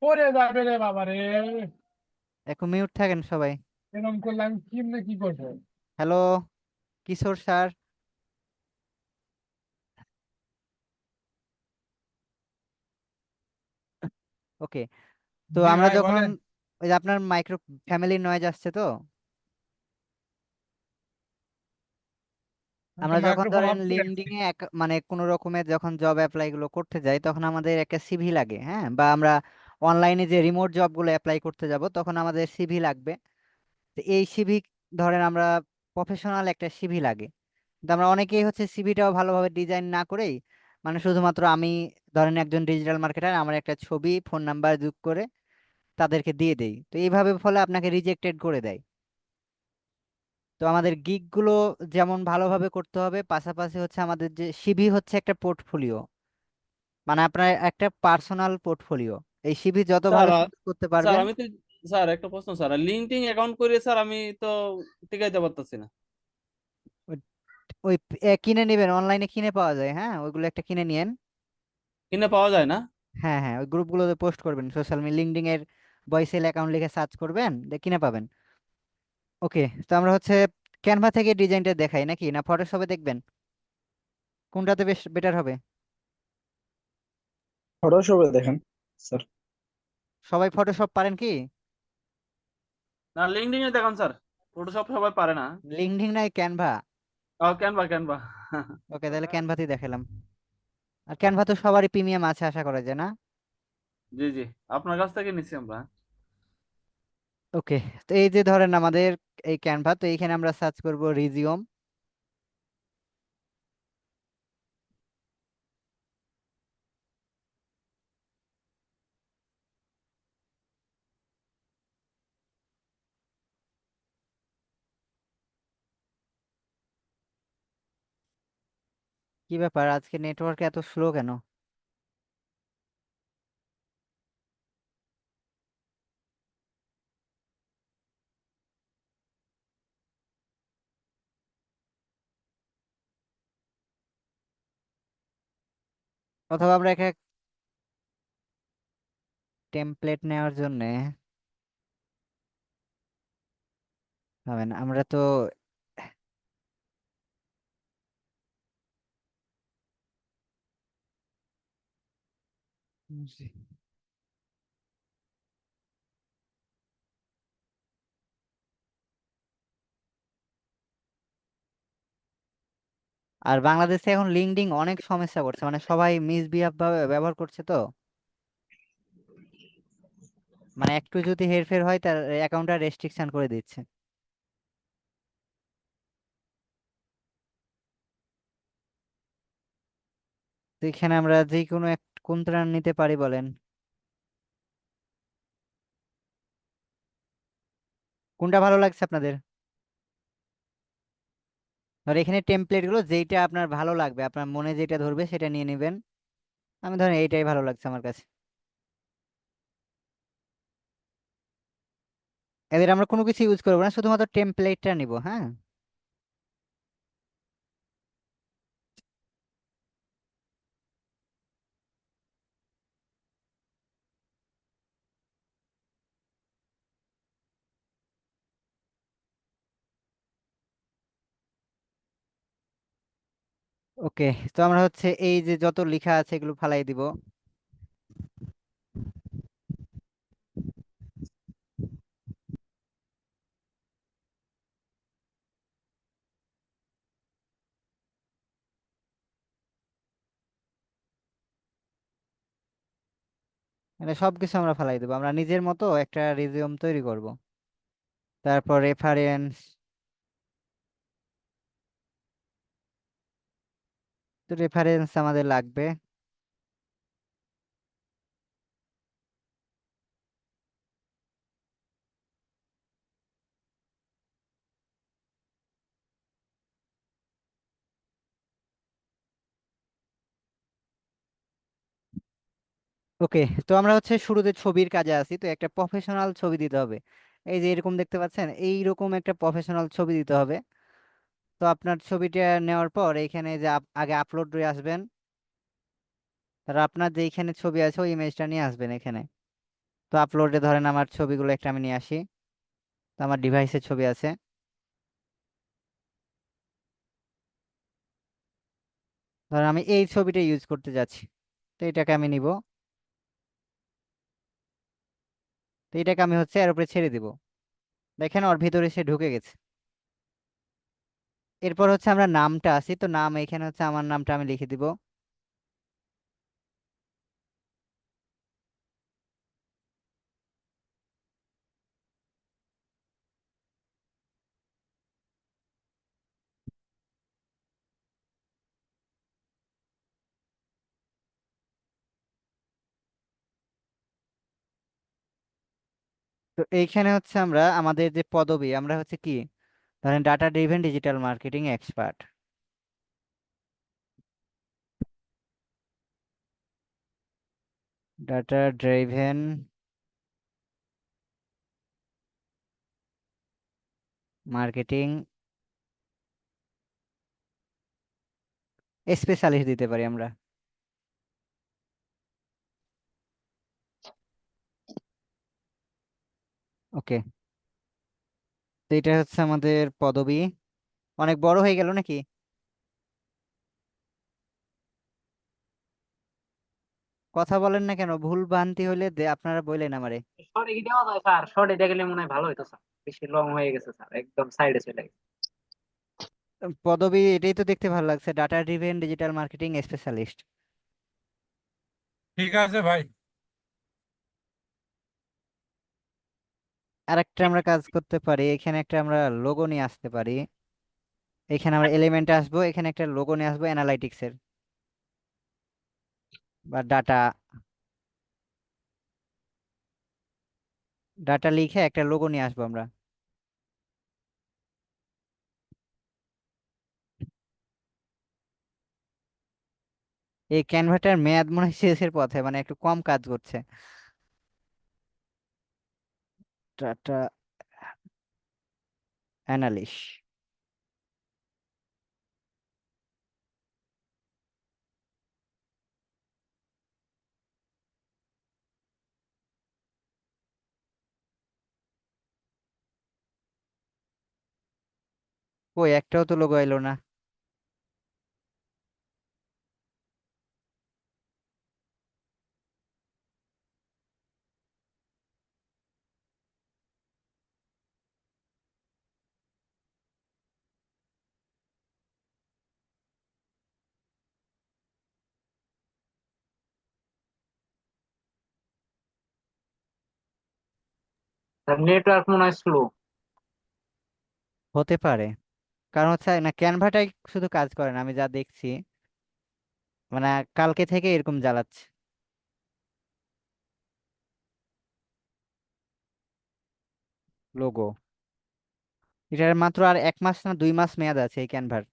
পরে যাবে রে বাবা রে। একটু মিউট থাকেন সবাই। এরকম করলে আমি কেমনে কি করবো? হ্যালো, কিশোর স্যার। ওকে। তো জি আমরা ভাই যখন বলেন। ওই যে আপনার মাইক্রো ফ্যামিলি নয়েজ আসছে তো, একটা আমরা যখন মাইক্রোফোন ধরেন অফ করে লিঙ্কডিং রাখছি। এ মানে কোনো রকমের যখন জব অ্যাপ্লাই গুলো করতে যাই, তখন আমাদের একটা সিভি লাগে, হ্যাঁ, বা আমরা অনলাইনে যে রিমোট জব গুলো অ্যাপ্লাই করতে যাব তখন আমাদের সিভি লাগবে। তো এই সিভি ধরেন আমরা প্রফেশনাল একটা সিভি লাগে, কিন্তু আমরা অনেকেই হচ্ছে সিভিটাও ভালোভাবে ডিজাইন না করেই মানে শুধুমাত্র আমি ধরেন একজন ডিজিটাল মার্কেটার, আমার একটা ছবি ফোন নাম্বার যোগ করে তাদেরকে দিয়ে দেই, তো এইভাবে ফলে আপনাকে রিজেক্টেড করে দেয়। তো আমাদের গিগ গুলো যেমন ভালোভাবে করতে হবে, পাশাপাশি হচ্ছে আমাদের যে সিভি হচ্ছে একটা পোর্টফোলিও, মানে আপনার একটা পার্সোনাল পোর্টফোলিও। এই সিভি যত স্যার ভালো সুন্দর করতে স্যার পারবেন। আমি তো স্যার একটা প্রশ্ন স্যার, লিঙ্কডিন অ্যাকাউন্ট করে স্যার আমি তো টিকাইতে পারতেছি না। ওই ওই কিনে নেবেন, অনলাইনে কিনে পাওয়া যায়, হ্যাঁ, ওইগুলো একটা কিনে নিয়েন। কিনে পাওয়া যায় না? হ্যাঁ হ্যাঁ, ওই গ্রুপগুলোতে পোস্ট করবেন, সোশ্যাল মিডিয়া লিঙ্কডিন এর বয়সেল অ্যাকাউন্ট লিখে সার্চ করবেন, কিনে পাবেন। ওকে। তো আমরা হচ্ছে ক্যানভা থেকে ডিজাইনটা দেখাই নাকি না ফটোশপে দেখবেন, কোনটাতে বেশ বেটার হবে? ফটোশপে দেখেন স্যার। সবাই ফটোশপ পারেন কি? না, লিঙ্কডিন এ দেখান স্যার, ফটোশপ সবাই পারে না। লিঙ্কডিন নাই, ক্যানভা। ও, ক্যানভা ক্যানভা। ওকে, তাহলে ক্যানভাতেই দেখালাম। আর ক্যানভা তো সবারই প্রিমিয়াম আছে আশা করা যায় না? জি জি, আপনার কাছ থেকে নিচ্ছি আমরা। ওকে। তো এই যে ধরেন আমাদের এই ক্যানভা, তো এইখানে আমরা সার্চ করব রিজিওম। কি ব্যাপার, আজকে নেটওয়ার্ক এত স্লো কেন? অথবা আমরা একটা টেমপ্লেট নেওয়ার জন্য হবেন, আমরা তো জি। আর বাংলাদেশে এখন লিঙ্কডিন অনেক সমস্যা করছে, মানে সবাই মিসবিহেভ ভাবে ব্যবহার করছে তো, মানে একটু যদি হেরফের হয় তার অ্যাকাউন্টটা রেস্ট্রিকশন করে দিচ্ছে। তো এখানে আমরা যে কোনো এক কোনটা নিতে পারি বলেন, কোনটা ভালো লাগছে আপনাদের? ধর এখানে টেমপ্লেট গুলো যেইটা আপনার ভালো লাগবে, আপনার মনে যেটা ধরবে সেটা নিয়ে নেবেন। আমি ধরেন এইটাই ভালো লাগছে আমার কাছে। এদের আমরা কোনো কিছু ইউজ করবো না, শুধুমাত্র টেমপ্লেটটা নিব, হ্যাঁ। ওকে। তো আমরা হচ্ছে এই যে যত লেখা আছে এগুলো ফালাই দিব। মানে সবকিছু আমরা ফালাই দেবো, আমরা নিজের মতো একটা রিজিউম তৈরি করব। তারপর রেফারেন্স, তো রেফারেন্স আমাদের লাগবে। ওকে। তো আমরা হচ্ছে শুরুতে ছবির কাজে আছি, তো একটা প্রফেশনাল ছবি দিতে হবে। এই যে এরকম দেখতে পাচ্ছেন, এইরকম একটা প্রফেশনাল ছবি দিতে হবে। তো আপনার ছবিটা নেওয়ার পর এইখানে যে আগে আপলোড হয়ে আসবেন, তারপর আপনার যে এইখানে ছবি আছে ওই ইমেজটা নিয়ে আসবেন এখানে। তো আপলোডে ধরেন আমার ছবিগুলো একটা আমি নিয়ে আসি। তো আমার ডিভাইসে ছবি আছে। ধরেন আমি এই ছবিটা ইউজ করতে যাচ্ছি, তো এটাকে আমি নিব। তো এটাকে আমি হচ্ছে এর উপরে ছেড়ে দিব। দেখেন ওর ভিতরে সে ঢুকে গেছে। এরপর হচ্ছে আমরা নামটা আসি, তো নাম এখানে হচ্ছে আমার নামটা আমি লিখে দিব। তো এইখানে হচ্ছে আমরা আমাদের যে পদবি, আমরা হচ্ছে কি, ধরেন data driven digital marketing expert. Data driven marketing specialist দিতে পারি আমরা। ওকে, তো এটা হচ্ছে আমাদের পদবি। অনেক বড় হয়ে গেল নাকি? কথা বলেন না কেন? ভুল ভ্রান্তি হইলে আপনারা বললেন আমারে। শর্টে কি দেওয়া যায় স্যার? শর্টে দেখলে মনে হয় ভালো হতো স্যার। বেশি লং হয়ে গেছে স্যার, একদম সাইডে চলে গেছে। পদবি এটাই তো দেখতে ভালো লাগছে, data driven digital marketing specialist. ঠিক আছে ভাই। আরেকটা আমরা কাজ করতে পারি, এখানে একটা আমরা লোগো নিয়ে আসতে পারি। এখানে আমরা এলিমেন্টে আসবো, এখানে একটা লোগো নিয়ে আসবো অ্যানালাইটিক্স এর বা ডাটা। ডাটা লিখে একটা লোগো নিয়ে আসবো আমরা। এই ক্যানভাটার মেয়াদ মনে হয় শেষের পথে, মানে একটু কম কাজ করছে। Data analyst. কই একটাও তো লোগো এলো না। স্যার নেটওয়ার্ক মনে হয় স্লো। হতে পারে, কারণ হচ্ছে না ক্যানভাটাই শুধু কাজ করে না আমি যা দেখছি, মানে কালকে থেকে এরকম জ্বালাচ্ছে লোগো। এটার মাত্র আর 1 মাস না 2 মাস মেয়াদ আছে এই ক্যানভার।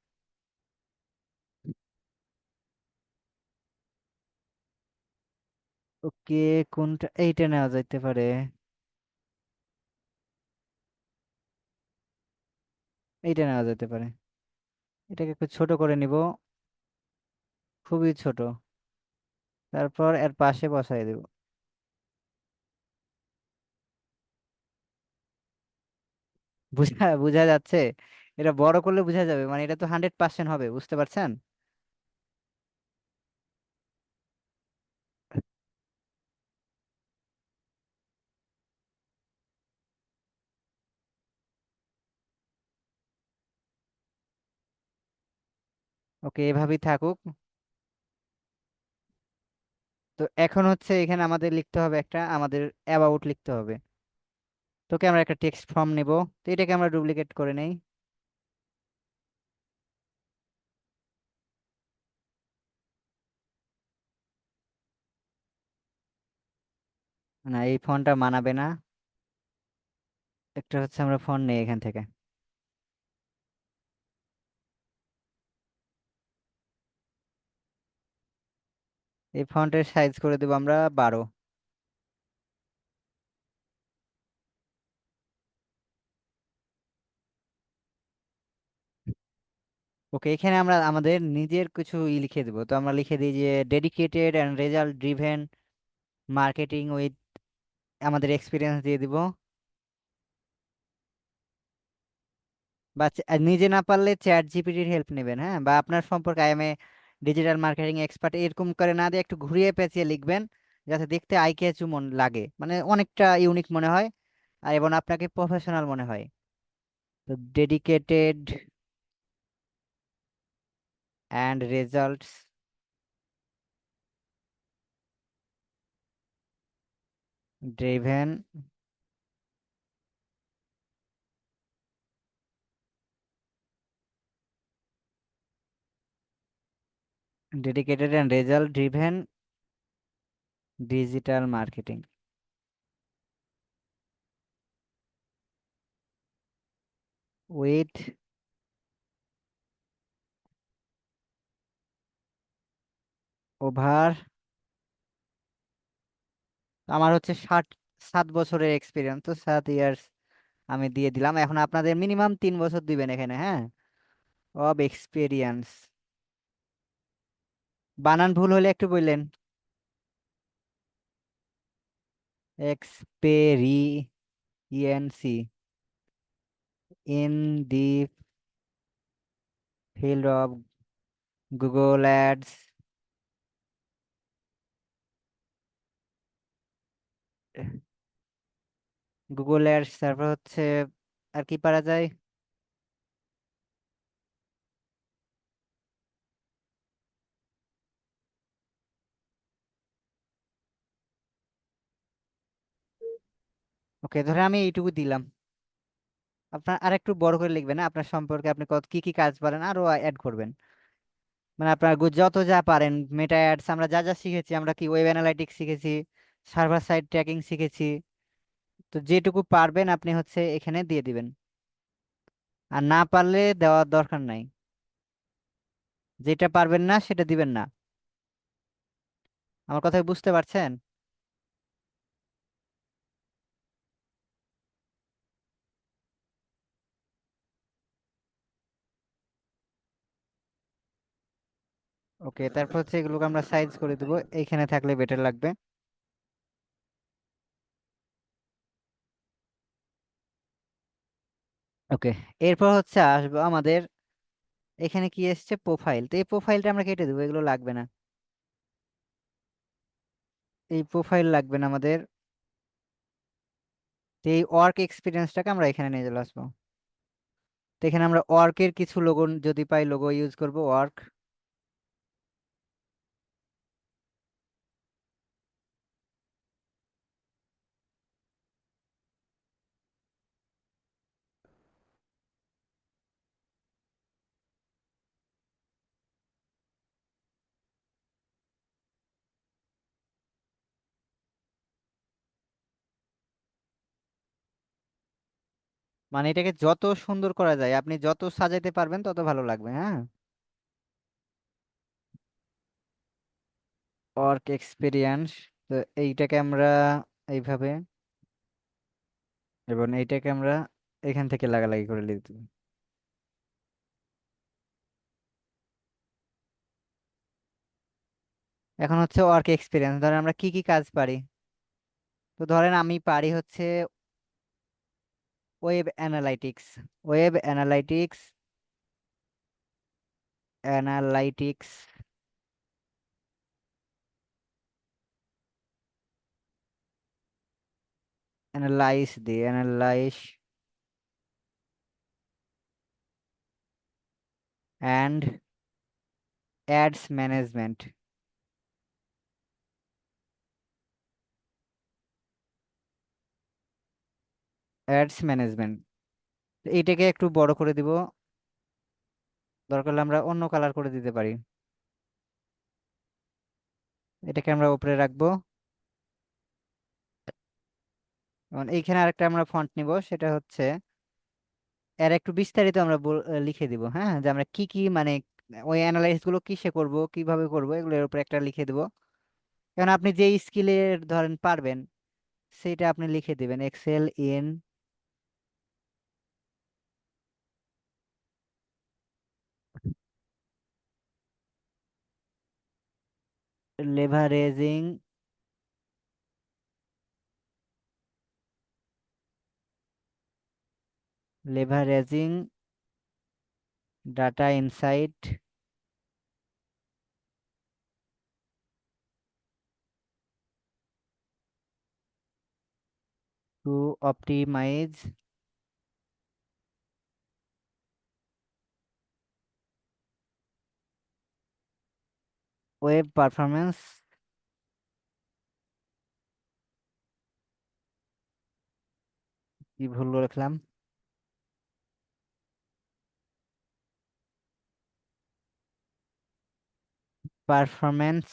ওকে, কোনটা এইটা নেওয়া যাইতে পারে? এইটা নেওয়া যেতে পারে। এটাকে একটু ছোট করে নিব, খুবই ছোট। তারপর এর পাশে বসাই দেব। বুঝা বুঝা যাচ্ছে? এটা বড় করলে বোঝা যাবে, মানে এটা তো 100% হবে, বুঝতে পারছেন? ওকে, এভাবেই থাকুক। তো এখন হচ্ছে এখানে আমাদের লিখতে হবে একটা, আমাদের অ্যাবাউট লিখতে হবে। তোকে আমরা একটা টেক্সট ফর্ম নেব। তো এটাকে আমরা ডুপ্লিকেট করে নেই। না, এই ফন্টটা মানাবে না। একটা হচ্ছে আমরা ফন্ট নেই এখান থেকে। এই ফন্টের সাইজ করে দেবো আমরা 12। ওকে, এখানে আমরা আমাদের নিজের কিছু লিখে দেবো। তো আমরা লিখে দিই যে dedicated and result driven marketing with আমাদের এক্সপিরিয়েন্স দিয়ে দিব, বা নিজে না পারলে চ্যাট জিপিটির হেল্প নেবেন, হ্যাঁ, বা আপনার সম্পর্কে I M A digital marketing expert এরকম করে না দিয়ে একটু ঘুরিয়ে পেঁচিয়ে লিখবেন, যাতে দেখতে আই ক্যাচু মন লাগে, মানে অনেকটা ইউনিক মনে হয় আর এবং আপনাকে প্রফেশনাল মনে হয়। তো dedicated and results driven, dedicated and result driven digital marketing with over, আমার হচ্ছে 7 বছরের এক্সপিরিয়েন্স, তো 7 ইয়ার্স আমি দিয়ে দিলাম। এখন আপনাদের মিনিমাম 3 বছর দিবেন এখানে, হ্যাঁ, অব এক্সপিরিয়েন্স। বানান ভুল হলে একটু বললেন। Experienced in the field of Google ads, Google ads, তারপর হচ্ছে আর কি পারা যায়। ওকে, ধরে আমি এইটুকু দিলাম। আপনার আর একটু বড় করে লিখবেন, হ্যাঁ? আপনার সম্পর্কে আপনি কত কি কি কাজ পারেন আরো অ্যাড করবেন, মানে আপনার যত যা পারেন। মেটা অ্যাডস আমরা যা যা শিখেছি, আমরা কি ওয়েব অ্যানালাইটিক্স শিখেছি, সার্ভার সাইড ট্র্যাকিং শিখেছি। তো যেটুকু পারবেন আপনি হচ্ছে এখানে দিয়ে দিবেন, আর না পারলে দেওয়ার দরকার নাই। যেটা পারবেন না সেটা দিবেন না। আমার কথা বুঝতে পারছেন? ওকে, তারপর হচ্ছে এগুলোকে আমরা সাইজ করে দেবো, এইখানে থাকলে বেটার লাগবে। ওকে, এরপর হচ্ছে আসবো আমাদের এখানে কি এসছে, প্রোফাইল। তো এই প্রোফাইলটা আমরা কেটে দেবো, এগুলো লাগবে না। এই প্রোফাইল লাগবে না আমাদের। তো এই ওয়ার্ক এক্সপিরিয়েন্সটাকে আমরা এখানে নিয়ে চলে আসবো। তো এখানে আমরা ওয়ার্কের কিছু লোগো যদি পাই, লোগো ইউজ করব, ওয়ার্ক। মানে এটাকে যত সুন্দর করা যায়, আপনি যত সাজাইতে পারবেন তত ভালো লাগবে, হ্যাঁ। ওয়ার্ক এক্সপিরিয়েন্স, তো এইটাকে আমরা এইভাবে, এবং এইটাকে আমরা এখান থেকে লাগালাগি করে লিখব। এখন হচ্ছে ওয়ার্ক এক্সপিরিয়েন্স, ধরেন আমরা কি কি কাজ পারি। তো ধরেন আমি পারি হচ্ছে web analytics, web analytics, analytics analyse the analyse and ads management, ads management. এইটাকে একটু বড় করে দিব, দরকার হলে আমরা অন্য কালার করে দিতে পারি। এটাকে আমরা উপরে রাখবো। এবং এইখানে আরেকটা আমরা ফন্ট নিব, সেটা হচ্ছে এর একটু বিস্তারিত আমরা লিখে দিব, হ্যাঁ, যে আমরা কি কি মানে ওই অ্যানালাইসিস গুলো কিসে করব, কিভাবে করব, এগুলোর উপরে একটা লিখে দিব। এখন আপনি যে স্কিলের ধরেন পারবেন সেটা আপনি লিখে দিবেন, excel in leveraging leveraging data insight to optimise web performance কি ভুল লিখলাম, পারফরমেন্স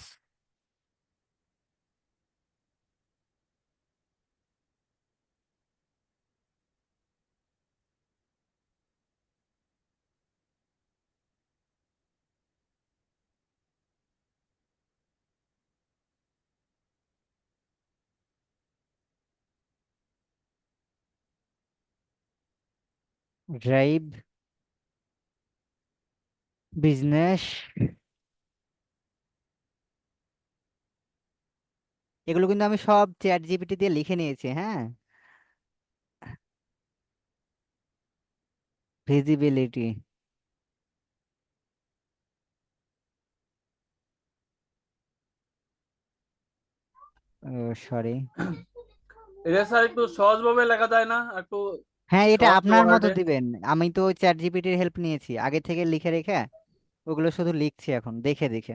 ড্রাইভ বিজনেস। এগুলো কিন্তু আমি সব চ্যাট জিপিটি দিয়ে লিখে নিয়েছি, হ্যাঁ। Visibility, sorry. এটা স্যার একটু সহজভাবে লেখা যায় না, একটু হ্যাঁ, এটা সহজ আপনার মতো ওয়ার্ডে? দিবেন। আমি তো চ্যাট জিপিটির হেল্প নিয়েছি আগে থেকে লিখে রেখে, ওগুলো শুধু লিখছি এখন দেখে দেখে।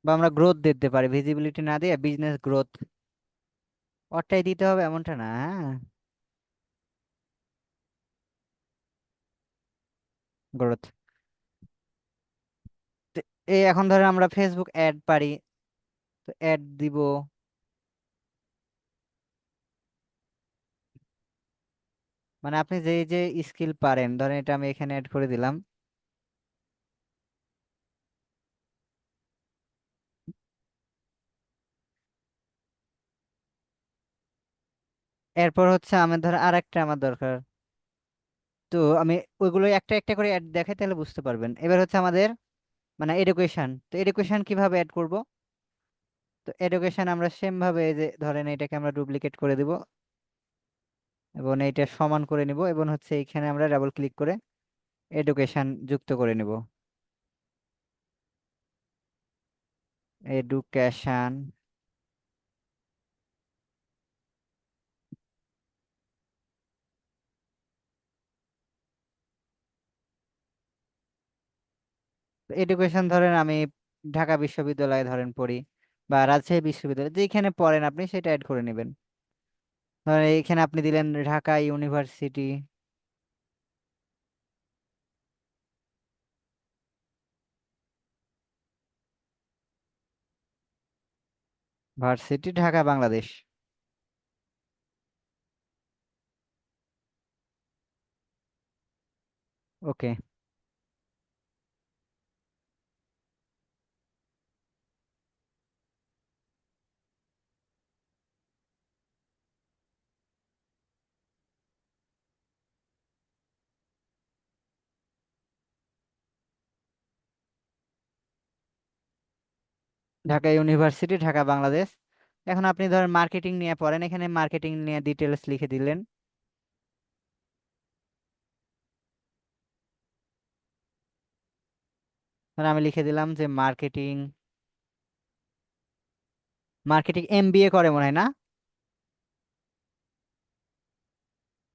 বা আমরা গ্রোথ দিতে পারি, ভিজিবিলিটি না দিয়ে বিজনেস গ্রোথ ওটাই দিতে হবে এমনটা না, হ্যাঁ। গ্রোথ। এই এখন ধরে আমরা ফেসবুক অ্যাড পারি, তো অ্যাড দিব। মানে আপনি যে যে স্কিল পারেন, ধরেন এটা আমি এখানে অ্যাড করে দিলাম। এরপর হচ্ছে আমার ধর আর একটা আমার দরকার, তো আমি ওইগুলো একটা একটা করে অ্যাড দেখাই তাহলে বুঝতে পারবেন। এবার হচ্ছে আমাদের মানে এডুকেশন, তো এডুকেশন কিভাবে অ্যাড করব? তো এডুকেশন আমরা সেম ভাবে এই যে ধরেন এটাকে আমরা ডুপ্লিকেট করে দিব এবং এইটা সমান করে নিব, এবং হচ্ছে এখানে আমরা ডাবল ক্লিক করে এডুকেশন যুক্ত করে নিব। এডুকেশন, এডুকেশন ধরেন আমি ঢাকা বিশ্ববিদ্যালয়ে ধরেন পড়ি, বা রাজশাহী বিশ্ববিদ্যালয়, যেখানে পড়েন আপনি সেটা অ্যাড করে নেবেন। ধরেন এইখানে আপনি দিলেন ঢাকা ইউনিভার্সিটি, ভার্সিটি ঢাকা বাংলাদেশ। ওকে। ঢাকা ইউনিভার্সিটি ঢাকা বাংলাদেশ। এখন আপনি ধরেন মার্কেটিং নিয়ে পড়েন, এখানে মার্কেটিং নিয়ে ডিটেলস লিখে দিলেন। ধরেন আমি লিখে দিলাম যে মার্কেটিং, মার্কেটিং এমবিএ করে মনে হয় না,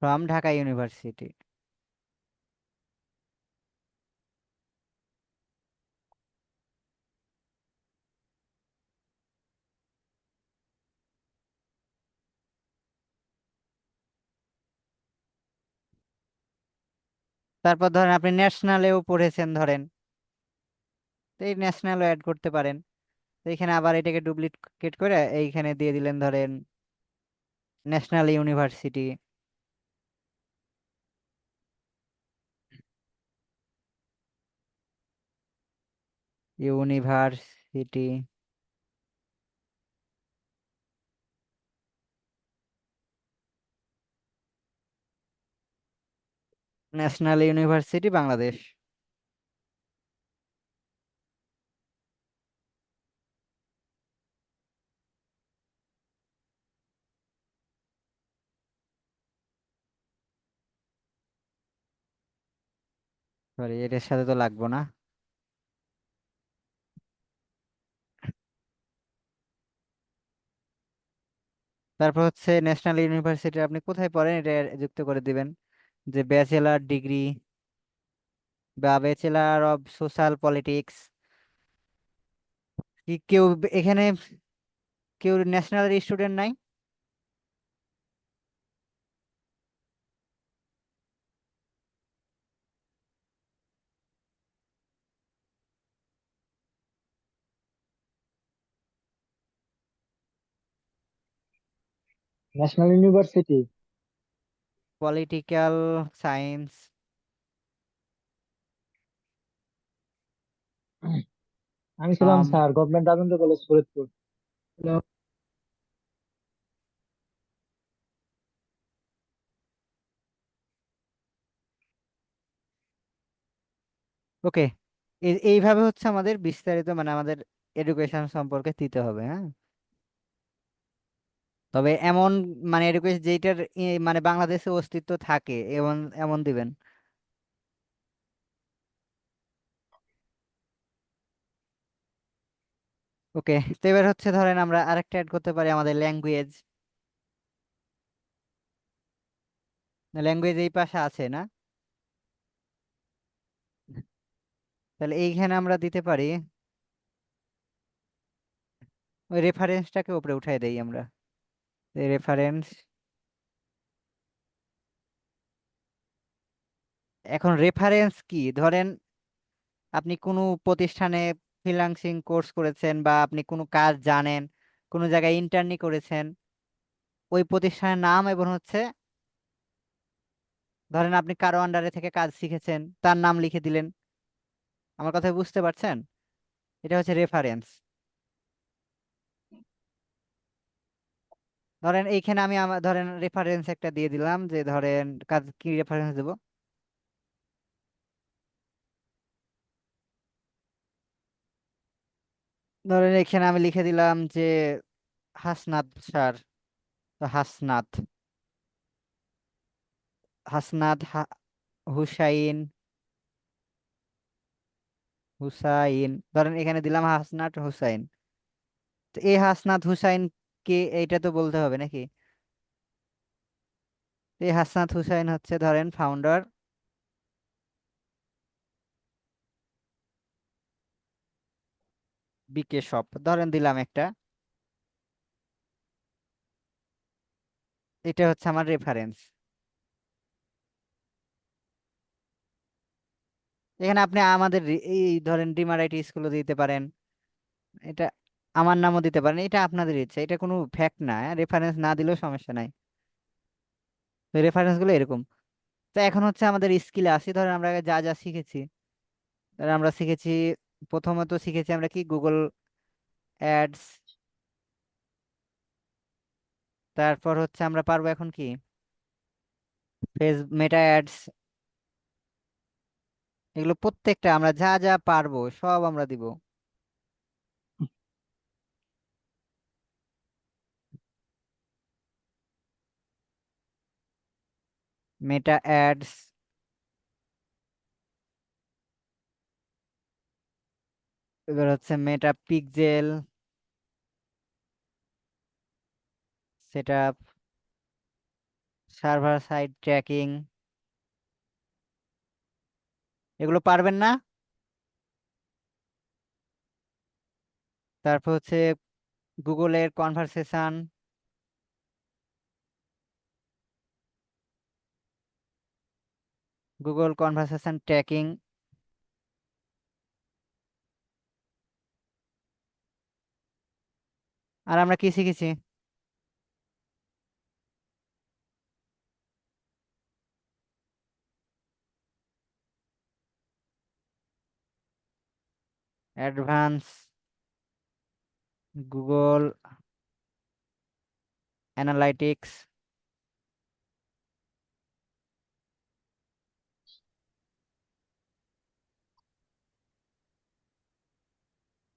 ফ্রম ঢাকা ইউনিভার্সিটি। তারপর ধরেন আপনি ন্যাশনালেও পড়েছেন ধরেন, তো এই ন্যাশনালও অ্যাড করতে পারেন। তো এখানে আবার এটাকে ডুপ্লিকেট করে এইখানে দিয়ে দিলেন ধরেন national university, university national university Bangladesh. Sorry, এটার সাথে তো লাগবো না। তারপর হচ্ছে ন্যাশনাল ইউনিভার্সিটি আপনি কোথায় পড়েন এটা যুক্ত করে দিবেন, যে ব্যাচেলার ডিগ্রি বা ব্যাচেলার অফ সোশ্যাল পলিটিক্স। কি কেউ এখানে কেউ ন্যাশনাল স্টুডেন্ট নাই? National university. Political science. আমি ছিলাম sir government Rajendra college Faridpur. Okay, এইভাবে হচ্ছে আমাদের বিস্তারিত মানে আমাদের এডুকেশন সম্পর্কে দিতে হবে, হ্যাঁ। তবে এমন মানে এডুকেশন যেটার মানে বাংলাদেশে অস্তিত্ব থাকে এমন এমন দিবেন। ওকে, তো এবার হচ্ছে ধরেন আমরা আরেকটা অ্যাড করতে পারি আমাদের ল্যাঙ্গুয়েজ। ল্যাঙ্গুয়েজ এই পাশে আছে না? তাহলে এইখানে আমরা দিতে পারি ওই রেফারেন্সটাকে উপরে উঠাই দেই আমরা, রেফারেন্স। এখন রেফারেন্স কি, ধরেন আপনি কোনো প্রতিষ্ঠানে ফ্রিল্যান্সিং কোর্স করেছেন বা আপনি কোনো কাজ জানেন, কোনো জায়গায় ইন্টার্নি করেছেন, ওই প্রতিষ্ঠানের নাম এবং হচ্ছে ধরেন আপনি কারো আন্ডারে থেকে কাজ শিখেছেন তার নাম লিখে দিলেন। আমার কথা বুঝতে পারছেন? এটা হচ্ছে রেফারেন্স। ধরেন এইখানে আমি আমার ধরেন রেফারেন্স একটা দিয়ে দিলাম, যে ধরেন কাজ কি রেফারেন্স দেব, ধরেন এখানে আমি লিখে দিলাম যে হাসনাত স্যার। তো হাসনাত, হাসনাত হুসাইন, হুসাইন, ধরেন এখানে দিলাম হাসনাত হুসাইন। তো এই হাসনাত হুসাইন কে, এইটা তো বলতে হবে নাকি? এই হাসনাত হুসাইন হচ্ছে ধরেন ফাউন্ডার বিকে শপ, ধরেন দিলাম একটা। এটা হচ্ছে আমার রেফারেন্স। এখানে আপনি আমাদের এই ধরেন ডিমারাইট স্কুলও দিতে পারেন, এটা আমার নামও দিতে পারেন, এটা আপনাদের ইচ্ছা, এটা কোনো ফ্যাক্ট না, রেফারেন্স না দিলেও সমস্যা নাই। তো রেফারেন্স গুলো এরকম। তো এখন হচ্ছে আমাদের স্কিলে আসি, ধরেন আমরা আগে যা যা শিখেছি। ধরেন আমরা শিখেছি, প্রথমত শিখেছি আমরা কি গুগল অ্যাডস। তারপর হচ্ছে আমরা পারবো এখন কি মেটা অ্যাডস। এগুলো প্রত্যেকটা আমরা যা যা পারবো সব আমরা দিব। মেটা অ্যাডস, এবার হচ্ছে মেটা পিক্সেল, সেটা সার্ভার সাইড ট্র্যাকিং। এগুলো পারবেন না? তারপর হচ্ছে গুগলের কনভারসেশন, গুগল কনভারসেশন ট্র্যাকিং। আর আমরা কি শিখেছি? Advance Google analytics.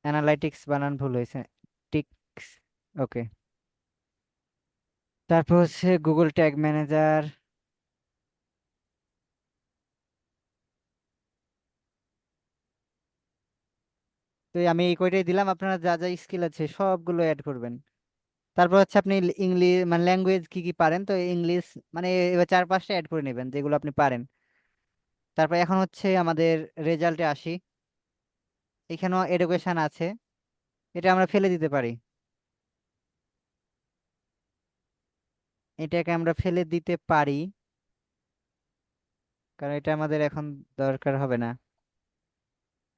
অ্যানালাইটিক্স বানান ভুল হয়েছে, টিক্স। ওকে, তারপর হচ্ছে গুগল ট্যাগ ম্যানেজার। তো আমি এই কয়টাই দিলাম, আপনারা যা যা স্কিল আছে সবগুলো অ্যাড করবেন। তারপর হচ্ছে আপনি ইংলিশ মানে ল্যাঙ্গুয়েজ কি কি পারেন, তো ইংলিশ মানে এবার 4-5টা অ্যাড করে নেবেন যেগুলো আপনি পারেন। তারপর এখন হচ্ছে আমাদের রেজাল্টে আসি। এখানেও এডুকেশন আছে, এটা আমরা ফেলে দিতে পারি, এটাকে আমরা ফেলে দিতে পারি, কারণ এটা আমাদের এখন দরকার হবে না।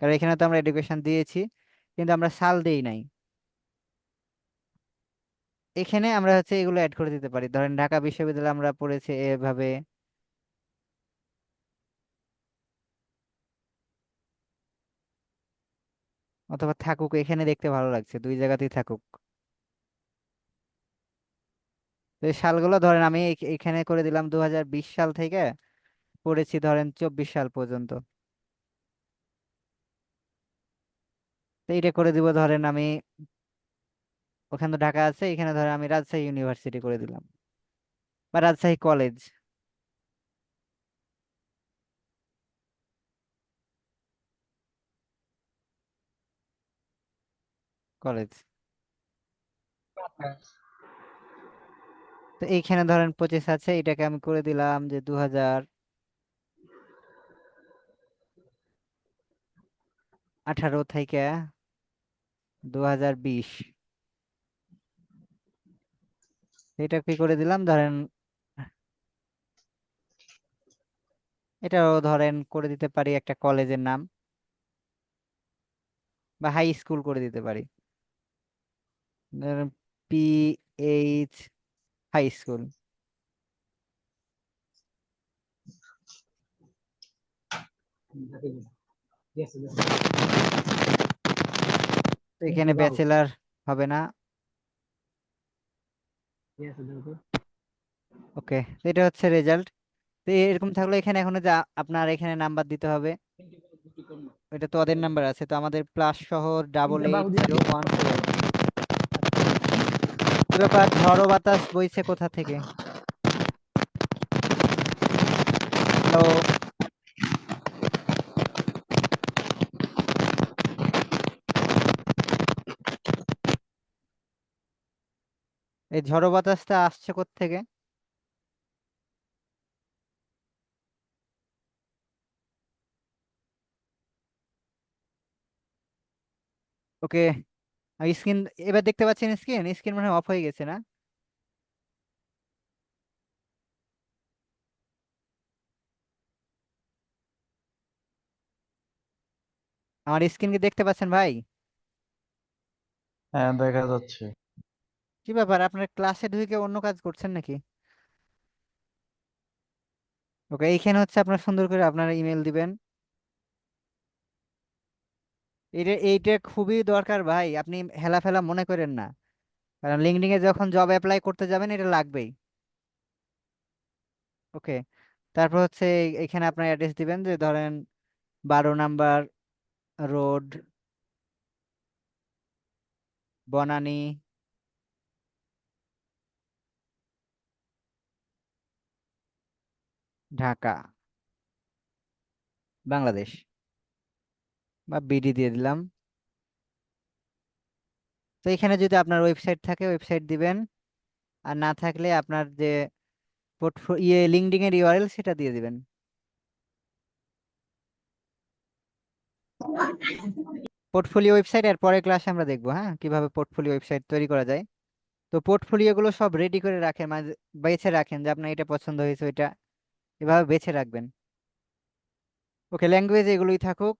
কারণ এখানে তো আমরা এডুকেশন দিয়েছি, কিন্তু আমরা সাল দেই নাই। এখানে আমরা হচ্ছে এগুলো অ্যাড করে দিতে পারি, ধরেন ঢাকা বিশ্ববিদ্যালয়ে আমরা পড়েছি এভাবে, অথবা থাকুক, এখানে দেখতে ভালো লাগছে, দুই জায়গাতেই থাকুক। তো এই সালগুলো ধরেন আমি এখানে করে দিলাম 2020 সাল থেকে পড়েছি ধরেন 24 সাল পর্যন্ত। তো এটা করে দিব, ধরেন আমি ওখানে তো ঢাকা আছে, এখানে ধরেন আমি রাজশাহী ইউনিভার্সিটি করে দিলাম, বা রাজশাহী কলেজ। কলেজ, তো এইখানে ধরেন 25 আছে, এটাকে আমি করে দিলাম যে 2018 থেকে 2020। এটা কি করে দিলাম, ধরেন এটাও ধরেন করে দিতে পারি একটা কলেজের নাম, বা হাই স্কুল করে দিতে পারি, ধরেন PH হাই স্কুল। তো এখানে ব্যাচেলার হবে না। ওকে, এটা হচ্ছে রেজাল্ট। তো এরকম থাকলে এখানে এখনো যা আপনার এখানে নাম্বার দিতে হবে, এটা তো ওদের নাম্বার আছে, তো আমাদের প্লাস সহ 880117। কি ব্যাপার, ঝড়ো বাতাস বইছে কোথা থেকে? হ্যালো, এই ঝড়ো বাতাসটা আসছে কোথা থেকে? ওকে, স্ক্রিন এবার দেখতে পাচ্ছেন, স্ক্রিন স্ক্রিন মনে হয় অফ হয়ে গেছে না? আমার স্ক্রিন কি দেখতে পাচ্ছেন ভাই? হ্যাঁ, দেখা যাচ্ছে। কি ব্যাপার, আপনার ক্লাসে ঢুকে অন্য কাজ করছেন নাকি? ওকে, এইখানে হচ্ছে আপনার সুন্দর করে আপনার ইমেল দিবেন। এটা এইটা খুবই দরকার ভাই, আপনি হেলাফেলা মনে করেন না, কারণ লিঙ্কডইন এ যখন জব অ্যাপ্লাই করতে যাবেন এটা লাগবেই। ওকে, তারপর হচ্ছে এখানে আপনার অ্যাড্রেস দিবেন, যে ধরেন 12 নম্বর রোড, বনানী, ঢাকা, বাংলাদেশ, বা BD দিয়ে দিলাম। তো এখানে যদি আপনার ওয়েবসাইট থাকে ওয়েবসাইট দিবেন, আর না থাকলে আপনার যে লিঙ্কডইন এর ইউআরএল সেটা দিয়ে দিবেন। পোর্টফোলিও ওয়েবসাইট এর পরের ক্লাসে আমরা দেখবো, হ্যাঁ, কিভাবে পোর্টফোলিও ওয়েবসাইট তৈরি করা যায়। তো পোর্টফোলিও গুলো সব রেডি করে রাখেন, মানে বেছে রাখেন যে আপনার এটা পছন্দ হয়েছে ওইটা, এভাবে বেছে রাখবেন। ওকে, ল্যাঙ্গুয়েজ এগুলোই থাকুক।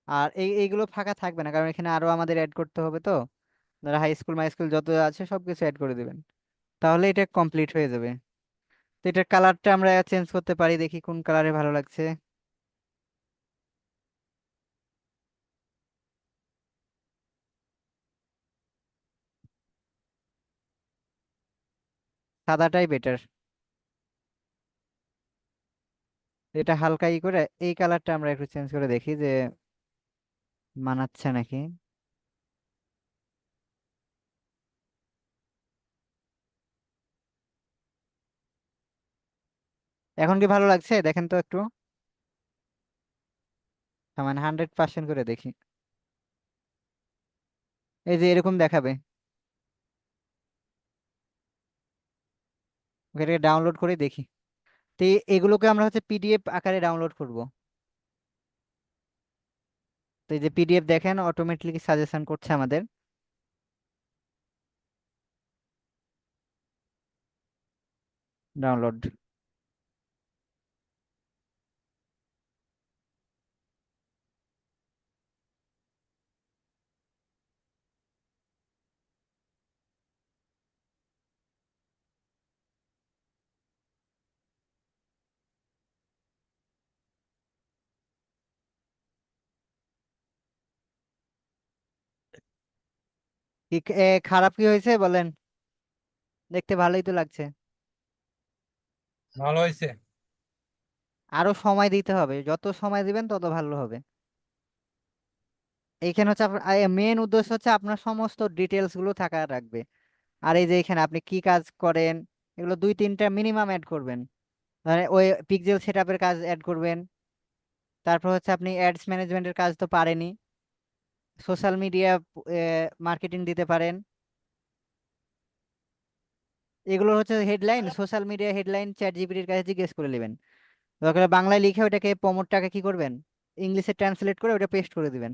আর এইগুলো ফাঁকা থাকবে না, কারণ এখানে আরো আমাদের অ্যাড করতে হবে, তো যারা হাই স্কুল মাই স্কুল যত আছে সবকিছু অ্যাড করে দিবেন, তাহলে এটা কমপ্লিট হয়ে যাবে। তো এটার কালারটা আমরা চেঞ্জ করতে পারি, দেখি কোন কালারে ভালো লাগছে। সাদাটাই বেটার, এটা হালকা ই করে এই কালারটা আমরা একটু চেঞ্জ করে দেখি যে মানাচ্ছে নাকি? এখন কি ভালো লাগছে দেখেন তো একটু, মানে 100% করে দেখি। এই যে এরকম দেখাবে, এটাকে ডাউনলোড করে দেখি। তো এগুলোকে আমরা হচ্ছে পিডিএফ আকারে ডাউনলোড করব। তো এই যে পিডিএফ দেখেন অটোমেটিকলি সাজেশন করছে আমাদের। ডাউনলোড। খারাপ কি হয়েছে বলেন, দেখতে ভালোই তো লাগছে। ভালো হয়েছে। আরো সময় দিতে হবে, যত সময় দিবেন তত ভালো হবে। এইখানে হচ্ছে মেন উদ্দেশ্য হচ্ছে আপনার সমস্ত ডিটেলস গুলো থাকা রাখবে। আর এই যে এখানে আপনি কি কাজ করেন, এগুলো 2-3টা মিনিমাম অ্যাড করবেন। মানে ওই পিক্সেল সেটআপের কাজ অ্যাড করবেন। তারপর হচ্ছে আপনি অ্যাডস ম্যানেজমেন্টের কাজ তো পারেনই, সোশ্যাল মিডিয়া মার্কেটিং দিতে পারেন। এগুলো হচ্ছে headline, social media headline chat জিপিটির কাছে জিজ্ঞেস করে নেবেন। দরকার হলে বাংলায় লিখে ওটাকে প্রমোটটাকে কি করবেন, ইংলিশে ট্রান্সলেট করে ওটা পেস্ট করে দিবেন।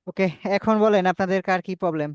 ওকে, এখন বলেন আপনাদের কার কি প্রবলেম।